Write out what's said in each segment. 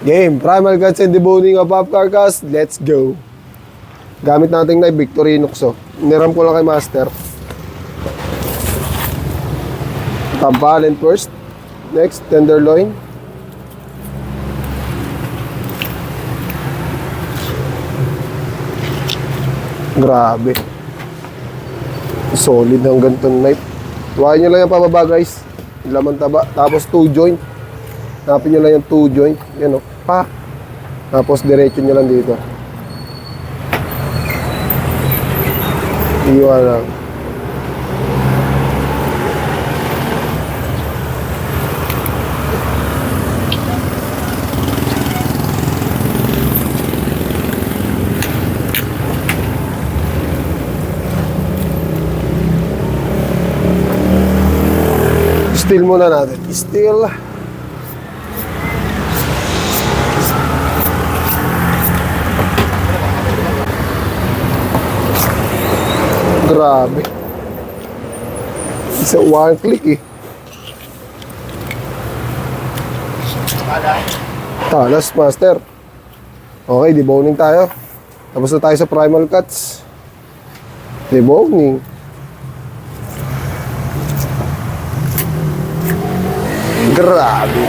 Game, primal cuts and deboning of half carcass. Let's go. Gamit nating knife, Victorinox. Niram ko lang kay Master. Tampalin first. Next, tenderloin. Grabe. Solid ng ganitong knife. Tuwain nyo lang yung pababa, guys. Laman taba. Tapos 2 joint. Hanapin nyo lang yung 2 joint. Yan o. Pa. Tapos diretso nyo lang dito. Iwan lang. Steel muna natin. Steel. Grabe. Isa one click eh. Talas, Master. Okay, deboning tayo. Tapos na tayo sa primal cuts. Deboning. Grabe.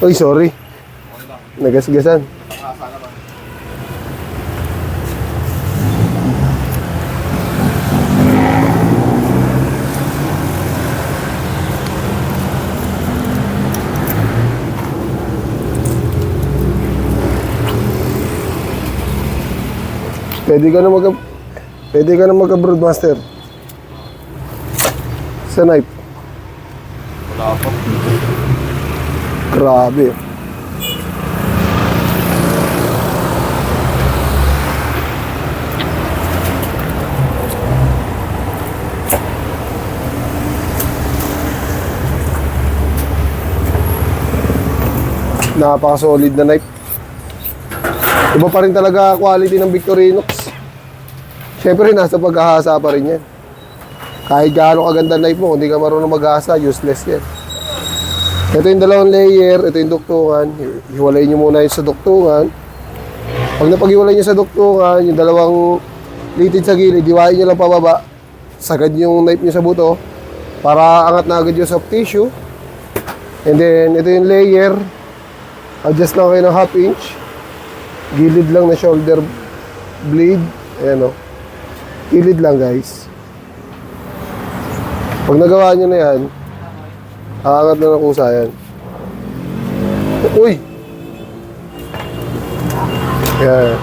Uy, sorry. Nagasgasan. Pwede ka na mag-abroad, Master. Sa knife. Wala pa. Grabe. Napaka-solid na knife. Iba pa rin talaga quality ng Victorinox. Siyempre, nasa pag-ahasa pa rin yan. Kahit gaano kaganda knife mo, kung hindi ka marunong mag-ahasa, useless yan. Ito yung dalawang layer, ito yung duktungan. Hiwalayin nyo muna yung sa duktungan. Pag napag-hiwalay nyo sa duktungan, yung dalawang litid sa gilid, hiwain nyo lang pababa. Sagad yung knife nyo sa buto para angat na agad yung soft tissue. And then, ito yung layer. Adjust lang kayo ng 1/2 inch. Gilid lang na shoulder blade. Ayan o. Gilid lang, guys. Pag nagawa nyo na yan, aangat na ng kusa yan. Uy! Yan.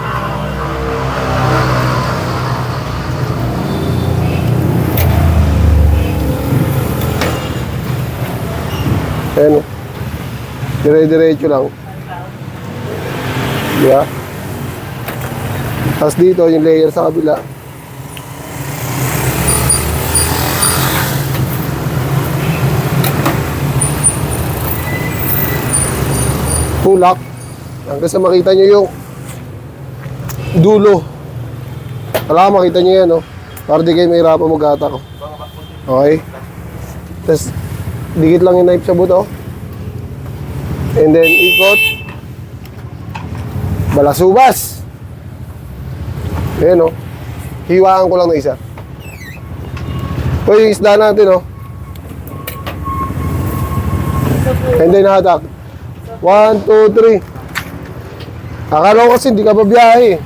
Ayan o. Dire-diretso lang. Diba? Tapos dito, yung layer sa kabila. Tulak hanggang sa makita nyo yung dulo. Wala makita nyo yan, no? Para di kayo mahirapan mag-atak. Okay? Tapos dikit lang yung knife sa buto. And then ikot. Balasubas. Ayan, no? Hiwaan ko lang na isa. Ito yung isda natin, no? And then hatak. 1, 2, 3. Akala ko kasi hindi ka pa biyahe.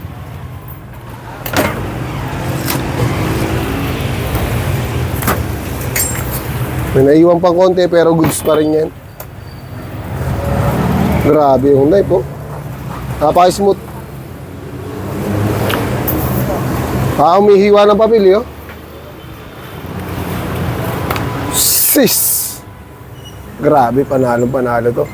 May naiwan pang konti pero goods pa rin yan. Grabe yung knife, oh. Napaka-smooth. Umihiwa ng papel, oh. Sis! Grabe, panalo to.